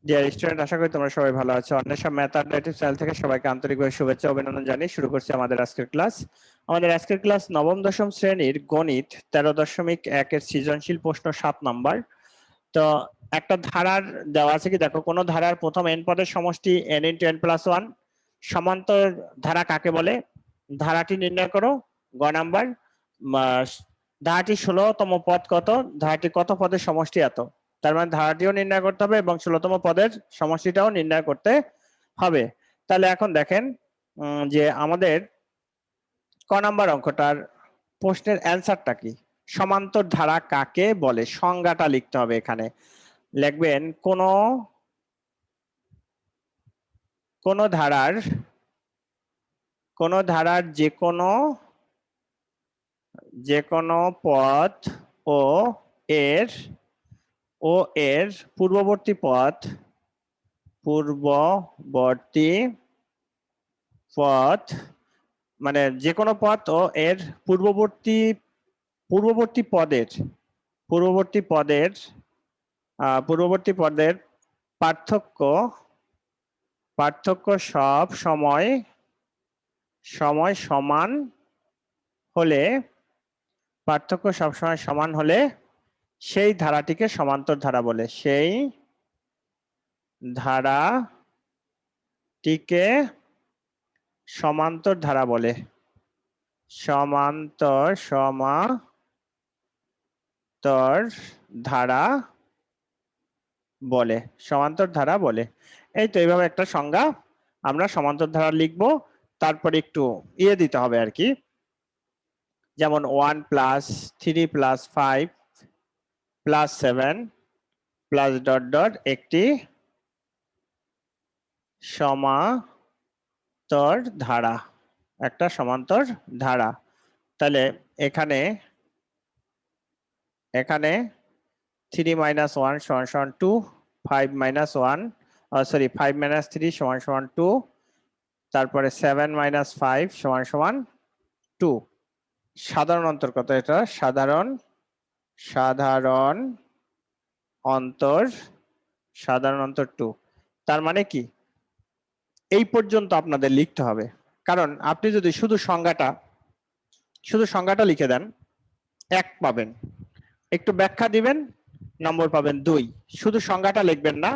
Dear student, আশা করি তোমরা সবাই ভালো আছো। অন্বেষণ ম্যাথ আড্ডা ইউটিউব চ্যানেল থেকে সবাইকে আন্তরিকভাবে শুভেচ্ছা অভিনন্দন জানিয়ে শুরু করছি আমাদের আজকের ক্লাস। আমাদের আজকের ক্লাস নবম দশম শ্রেণীর গণিত 13.1 এর সৃজনশীল প্রশ্ন 7 নাম্বার। তো একটা ধারার দেওয়া আছে, কি দেখো, কোন ধারার প্রথম n পদের সমষ্টি n × n+1। সমান্তর ধারা কাকে বলে? ধারাটি নির্ণয় করো। গ নাম্বার, ধারাটি 16তম পদ কত? ধারাটি কত পদের সমষ্টি এত? তার মানে ধারাটিও নির্ণয় করতে হবে এবং 16তম পদের সমষ্টিটাও নির্ণয় করতে হবে। তাহলে এখন দেখেন যে আমাদের ক নাম্বার অঙ্কটার প্রশ্নের অ্যান্সারটা কি। সমান্তর ধারা কাকে বলে? সংজ্ঞাটা লিখতে হবে। এখানে লিখবেন কোন ধারার যে কোনো পদ ও এর পূর্ববর্তী পদ মানে যে কোনো পদ ও এর পূর্ববর্তী পদের পার্থক্য সব সময় সমান হলে সেই ধারাটিকে সমান্তর ধারা বলে। সেই ধারাটিকে সমান্তর ধারা বলে। সমান্তর ধারা বলে। এই তো, এইভাবে একটা সংজ্ঞা আমরা সমান্তর ধারা লিখবো। তারপরে একটু দিতে হবে আর কি, যেমন 1 + 3 + 5 + 7 + ... একটি সমান্তর ধারা। তাহলে এখানে 3 - 1 = 2, 5 - 3 = 2, তারপরে 7 - 5 = 2। সাধারণ অন্তর কত? এটা সাধারণ অন্তর 2। তার মানে কি, এই পর্যন্ত আপনাদের লিখতে হবে। কারণ আপনি যদি শুধু সংজ্ঞাটা লিখে দেন 1 পাবেন, একটু ব্যাখ্যা দিবেন নম্বর পাবেন 2। শুধু সংজ্ঞাটা লিখবেন না,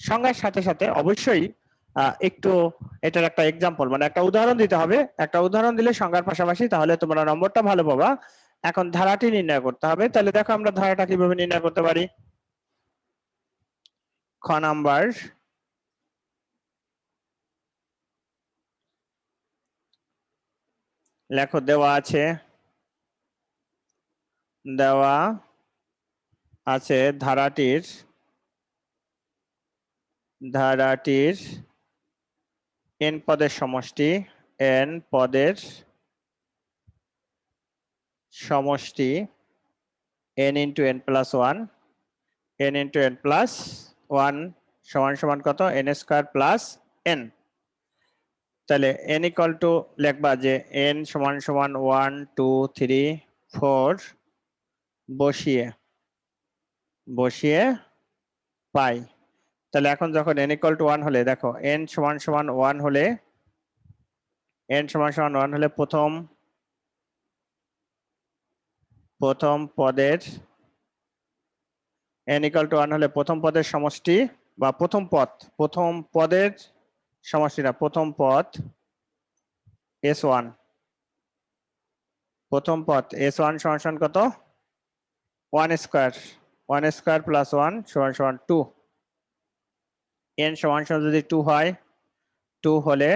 সংজ্ঞার সাথে সাথে অবশ্যই একটু এটার একটা এক্সাম্পল মানে একটা উদাহরণ দিতে হবে। একটা উদাহরণ দিলে সংজ্ঞার পাশাপাশি, তাহলে তোমরা নম্বরটা ভালো পাবা। এখন ধারাটি নির্ণয় করতে হবে। তাহলে দেখো আমরা ধারাটা কিভাবে নির্ণয় করতে পারি। খ নাম্বার, লেখো, দেওয়া আছে ধারাটির n পদের সমষ্টি n × n+1 সমান কত? n² + n। তাহলে n = লিখবা যে n = 1 2 3 4 বসিয়ে পাই। তাহলে এখন যখন n = 1 হলে, দেখো n = 1 হলে প্রথম পদের n = 1 হলে প্রথম পদের সমষ্টি বা প্রথম পদের সমষ্টি না, প্রথম পদ S1 সমান কত? 1² + 1 = 2। n = যদি 2 হয়, 2 হলে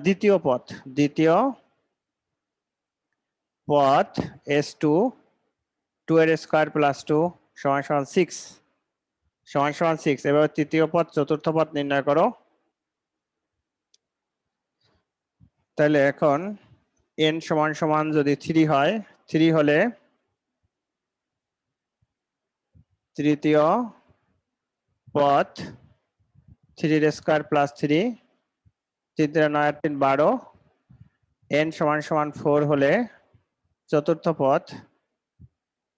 দ্বিতীয় পদ S2 2² + 2 = 6 এবার তৃতীয় পদ চতুর্থ পদ নির্ণয় করো। তাহলে এখন n = যদি 3 হয়, 3 হলে তৃতীয় পদ 3² + 3, 3 × 9 = 12। n = 4 হলে চতুর্থ পদ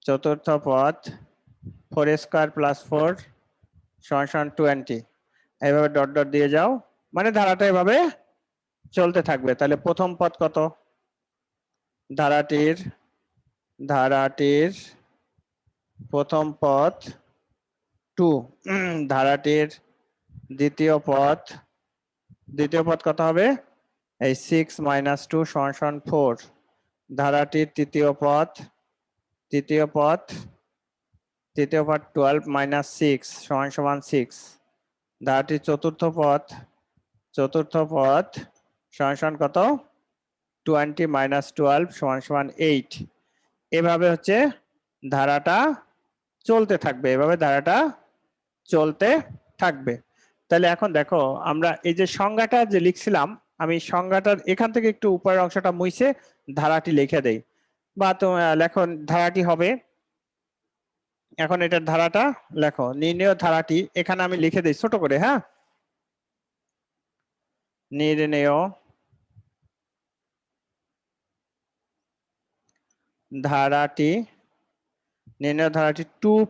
4² + 4 সমান সমান 20, এইভাবে ডট ডট দিয়ে যাও, মানে ধারাটা এভাবে চলতে থাকবে। তাহলে প্রথম পদ কত? ধারাটির প্রথম পদ 2, ধারাটির দ্বিতীয় পদ কত হবে? এই 6 - 2 = 4। ধারাটির তৃতীয় পদ 12 - 6 = 6। ধারাটির চতুর্থ পদ সমান কত? 20 - 12 = 8। এভাবে হচ্ছে ধারাটা চলতে থাকবে, এভাবে ধারাটা চলতে থাকবে। তাহলে এখন দেখো, আমরা এই যে সংজ্ঞাটা যে লিখছিলাম, আমি সংজ্ঞাটার এখান থেকে একটু উপরের অংশটা মুছে ধারাটি লিখে দেই, বা লেখন ধারাটি হবে, এখন এটার ধারাটা লেখো। নির্ণেয় ধারাটি এখানে আমি লিখে দিই ছোট করে, হ্যাঁ। নির্ণেয় ধারাটি 2 +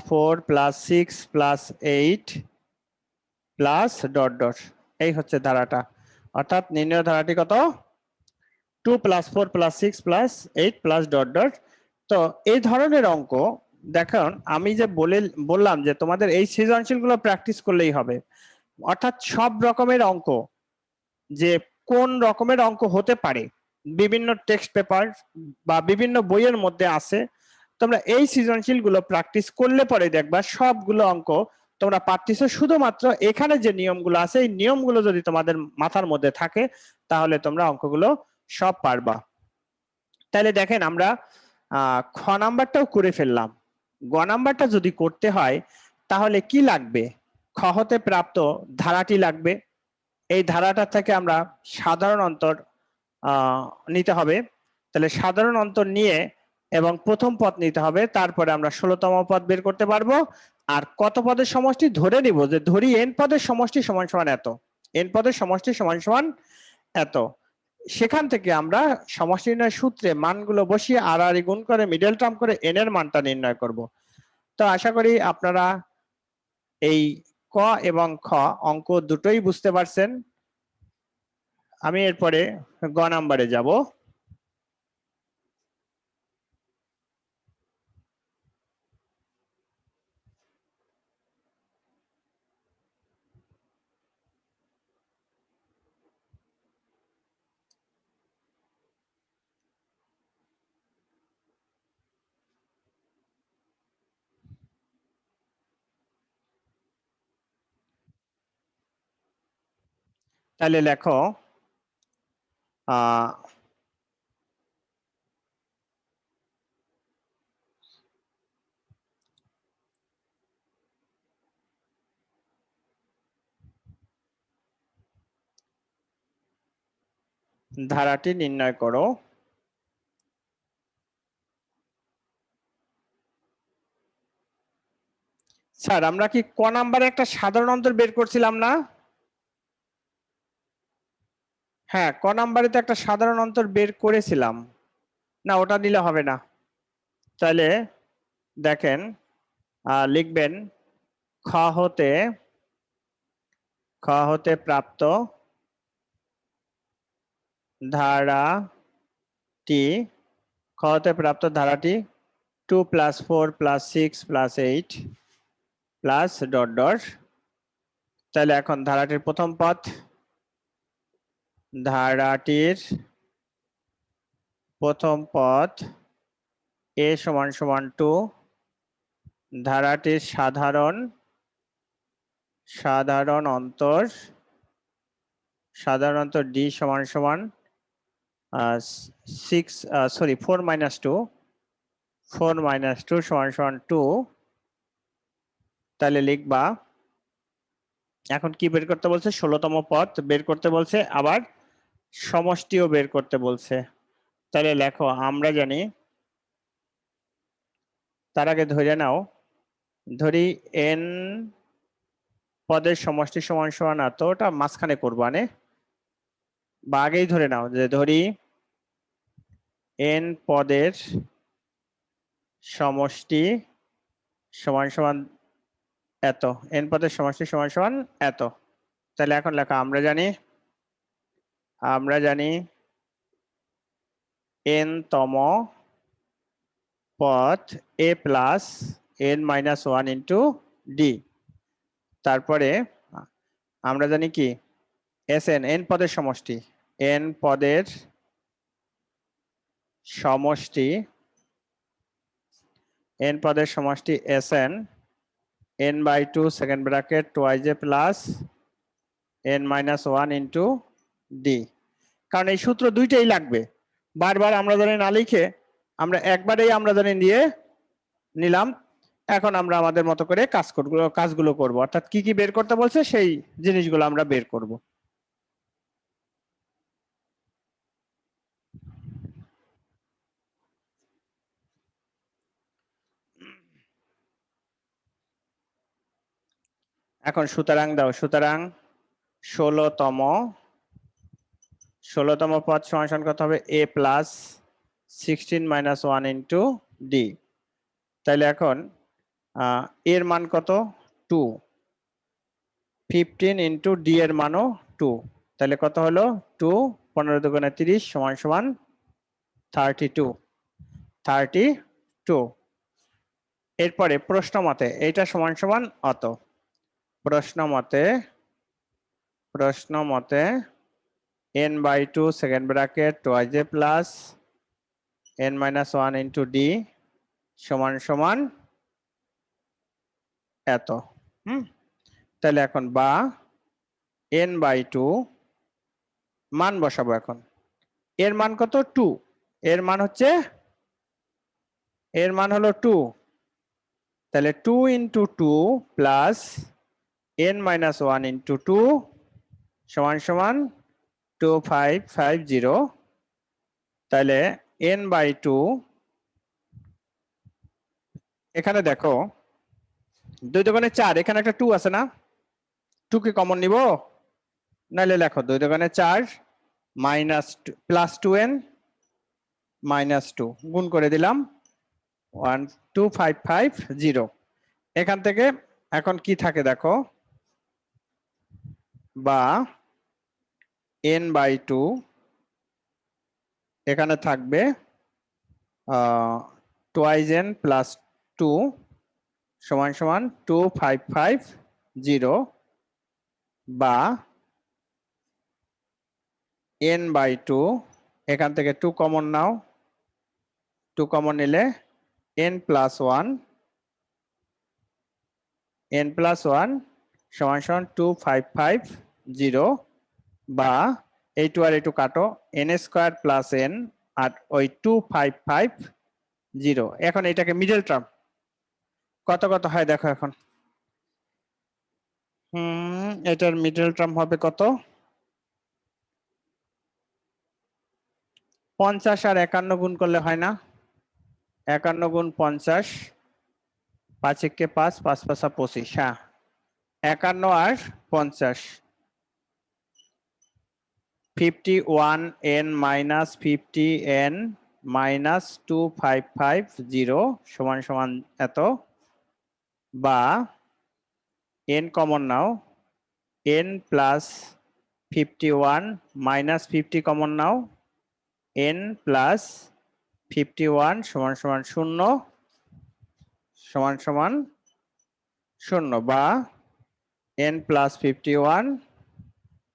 4 + 6 + 8 + ডট ডট, এই হচ্ছে ধারাটা। অর্থাৎ নির্ণেয় ধারাটি কত? 2 + 4 + 6 + 8 + ডট ডট। তো এই ধরনের অঙ্ক দেখুন, আমি যে বললাম যে তোমাদের এই সৃজনশীলগুলো প্র্যাকটিস করলেই হবে। অর্থাৎ সব রকমের অঙ্ক, যে কোন রকমের অঙ্ক হতে পারে, বিভিন্ন টেক্সট পেপার বা বিভিন্ন বইয়ের মধ্যে আছে, তোমরা এই সৃজনশীলগুলো প্র্যাকটিস করলে পরে দেখবা সবগুলো অঙ্ক তোমরা পারতেছো। শুধুমাত্র এখানে যে নিয়মগুলো আছে, এই নিয়মগুলো যদি তোমাদের মাথার মধ্যে থাকে, তাহলে তোমরা অঙ্কগুলো সব পারবা। তাহলে দেখেন, আমরা খ নাম্বারটাও করে ফেললাম। গ নাম্বারটা যদি করতে হয় তাহলে কি লাগবে? খ হতে প্রাপ্ত ধারাটি লাগবে। এই ধারাটা থেকে আমরা সাধারণ অন্তর নিতে হবে। তাহলে সাধারণ অন্তর নিয়ে এবং প্রথম পদ নিতে হবে, তারপরে আমরা 16তম পদ বের করতে পারবো। আর কত পদের সমষ্টি ধরে নিব, যে ধরি n পদের সমষ্টি সমান সমান এত, n পদের সমষ্টি সমান সমান এত। সেখান থেকে আমরা সমষ্টি নির্ণয় সূত্রে মানগুলো বসিয়ে আর গুণ করে মিডল টার্ম করে n এর মানটা নির্ণয় করব। তো আশা করি আপনারা এই ক এবং খ অঙ্ক দুটোই বুঝতে পারছেন। আমি এরপরে গ নাম্বারে যাব। তাহলে লেখো, ধারাটি নির্ণয় করো। স্যার, আমরা কি ক নাম্বারে একটা সাধারণ অন্তর বের করছিলাম না? হ্যাঁ, ক নাম্বারে তো একটা সাধারণ অন্তর বের করেছিলাম না, ওটা দিলে হবে না। তাহলে দেখেন, লিখবেন খ হতে প্রাপ্ত ধারাটি 2 + 4 + 6 + 8 + ডট ডট। তাহলে এখন ধারাটির প্রথম পদ, a = 2, ধারাটির সাধারণ অন্তর d = 4 - 2 = 2। তাহলে লিখবা, এখন কি বের করতে বলছে? 16তম পদ বের করতে বলছে, আবার সমষ্টিও বের করতে বলছে। তাহলে লেখো, আমরা জানি, তার আগে ধরে নাও, ধরি n পদের সমষ্টি সমান সমান এত, ওটা মাঝখানে করবা নে, বা আগেই ধরে নাও যে ধরি n পদের সমষ্টি সমান সমান এত, n পদের সমষ্টি সমান সমান এত। তাহলে এখন লেখা আমরা জানি n তম পদ a plus n minus one into D. তারপরে আমরা জানি কি Sn n পদের সমষ্টি, n পদের সমষ্টি n পদের সমষ্টি Sn n by two second bracket twice a plus n minus one into d. কারণ এই সূত্র দুইটাই লাগবে, বারবার আমরা জানি না লিখে আমরা একবারেই আমরা জানি দিয়ে নিলাম। এখন আমরা আমাদের মতো করে কাজগুলো করব, অর্থাৎ কি কি বের করতে বলছে সেই জিনিসগুলো আমরা বের করব। এখন সুতরাং দাও, সুতরাং 16তম পদ সমান কত হবে a plus 16 minus one into D. তাইলে এখন এর মান কত 2, 15 ইন্টু ডি এর মানও 2। তাহলে কত হলো 2, 15 দুগুণে 30 সমান সমান 32। এরপরে প্রশ্ন মতে এটা সমান সমান অত। প্রশ্ন মতে n by two second bracket twice a plus n minus one into d সমান সমান এত। তাহলে এখন বা n বাই টু মান বসাবো। এখন এর মান কত 2, এর মান হলো 2। তাহলে 2 into 2 plus n minus one into 2 সমান সমান 2550। তাহলে n বাই টু, এখানে দেখো 2 দোকানে 4, এখানে একটা 2 আছে না, 2 কে কমন নিব, নাহলে লেখো 2 দোকানে 4 মাইনাস প্লাস 2n মাইনাস 2 গুণ করে দিলাম 12550। এখান থেকে এখন কি থাকে দেখো, বা n বাই টু এখানে থাকবে টুয়াইজ n প্লাস 2 সমান সমান 2550, বা n বাই টু এখান থেকে 2 কমন নাও, 2 কমন নিলে n প্লাস ওয়ান সমান সমান 2550, বা এই 2 আর এই 2 কাটো, n স্কয়ার প্লাস n আর ওই 2550। এখন এটাকে মিডল টার্ম কত কত হয় দেখো এখন। এটার মিডল টার্ম হবে কত, 50 আর 51 গুণ করলে হয় না, 51 গুণ 50, 5 একে 5, 5 5 25। হ্যাঁ, 51 আর 50, 51n মাইনাস 50n মাইনাস 2550 সমান সমান এত, বা n কমন নাও, n প্লাস 51 মাইনাস 50 কমন নাও, n প্লাস 51 সমান সমান 0 সমান সমান 0, বা n প্লাস 51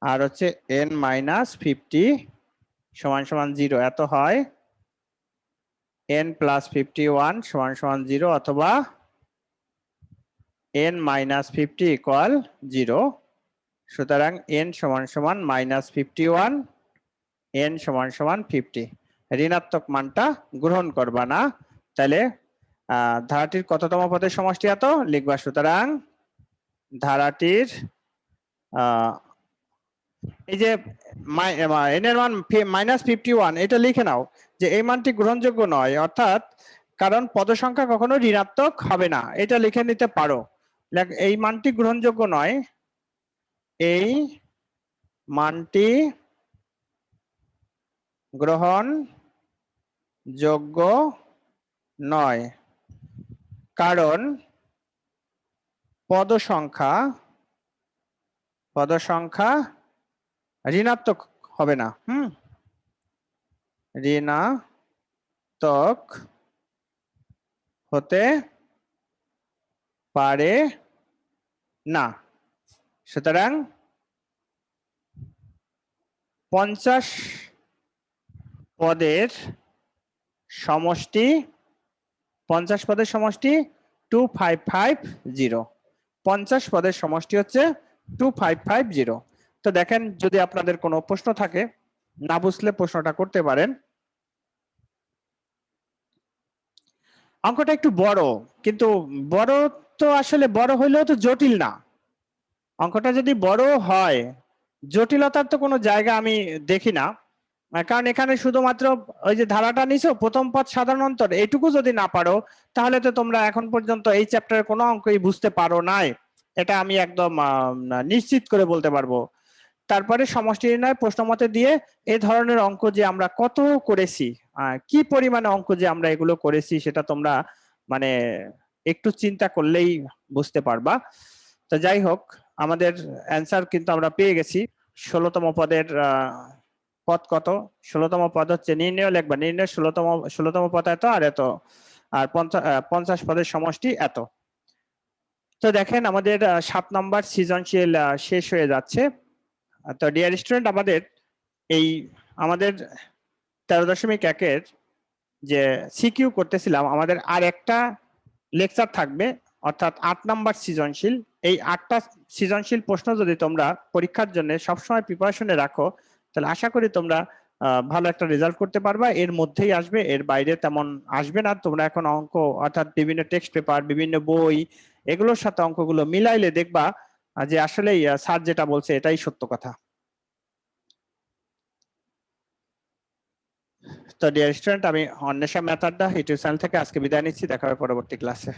আর হচ্ছে n মাইনাস 50 সমান সমান 0। এত হয় n প্লাস 51 সমান সমান 0 অথবা n মাইনাস 50 ইকুয়াল 0। সুতরাং n সমান সমান মাইনাস 51, n সমান সমান 50। ঋণাত্মক মানটা গ্রহণ করবা না। তাহলে ধারাটির কততম পদের সমষ্টি এত লিখবা। সুতরাং ধারাটির এই যে n এর মান মাইনাস 51, এটা লিখে নাও যে এই মানটি গ্রহণযোগ্য নয়, অর্থাৎ কারণ পদ সংখ্যা কখনো ঋণাত্মক হবে না, এটা লিখে নিতে পারো। এই মানটি গ্রহণযোগ্য নয়, এই মানটি গ্রহণযোগ্য নয়, কারণ পদ সংখ্যা ঋণাত্মক হবে না, ঋণাত্মক হতে পারে না। সুতরাং 50 পদের সমষ্টি 2550। 50 পদের সমষ্টি হচ্ছে 2550। তো দেখেন, যদি আপনাদের কোনো প্রশ্ন থাকে, না বুঝলে প্রশ্নটা করতে পারেন। অঙ্কটা একটু বড়, কিন্তু বড় তো আসলে বড় হইলেও তো জটিল না। অঙ্কটা যদি বড় হয়, জটিলতার তো কোনো জায়গা আমি দেখি না। কারণ এখানে শুধুমাত্র ওই যে ধারাটা নিছো, প্রথম পদ সাধারণ অন্তর, এইটুকু যদি না পারো, তাহলে তো তোমরা এখন পর্যন্ত এই চ্যাপ্টারের কোনো অঙ্কই বুঝতে পারো নাই। এটা আমি একদম নিশ্চিত করে বলতে পারবো। তারপরে সমষ্টি নির্ণয় প্রশ্নমতে দিয়ে এই ধরনের অঙ্ক যে আমরা কত করেছি, কি পরিমাণে অঙ্ক যে আমরা এগুলো করেছি, সেটা তোমরা মানে একটু চিন্তা করলেই বুঝতে পারবা। তো যাই হোক, আমাদের অ্যান্সার কিন্তু আমরা পেয়ে গেছি। 16তম পদের পদ কত? 16তম পদ হচ্ছে, নির্ণয় লিখবা, নির্ণয় 16তম পদ এত আর এত, আর 50 পদের সমষ্টি এত। তো দেখেন, আমাদের 7 নম্বর সৃজনশীল শেষ হয়ে যাচ্ছে। তো ডিয়ার স্টুডেন্ট, আমাদের 13.1-এর যে সিকিউ করতেছিলাম, আমাদের আর একটা লেকচার থাকবে, অর্থাৎ 8 নাম্বার সৃজনশীল। এই 8টা সৃজনশীল প্রশ্ন যদি তোমরা পরীক্ষার জন্য সবসময় প্রিপারেশনে রাখো, তাহলে আশা করি তোমরা ভালো একটা রেজাল্ট করতে পারবা। এর মধ্যেই আসবে, এর বাইরে তেমন আসবে না। তোমরা এখন অঙ্ক, অর্থাৎ বিভিন্ন টেক্সট পেপার, বিভিন্ন বই, এগুলোর সাথে অঙ্কগুলো মিলাইলে দেখবা যে আসলেই স্যার যেটা বলছে এটাই সত্য কথা। তো ডিয়ার স্টুডেন্ট, আমি অন্বেষা মেথড ইউটিউব চ্যানেল থেকে আজকে বিদায় নিচ্ছি। দেখা হবে পরবর্তী ক্লাসে।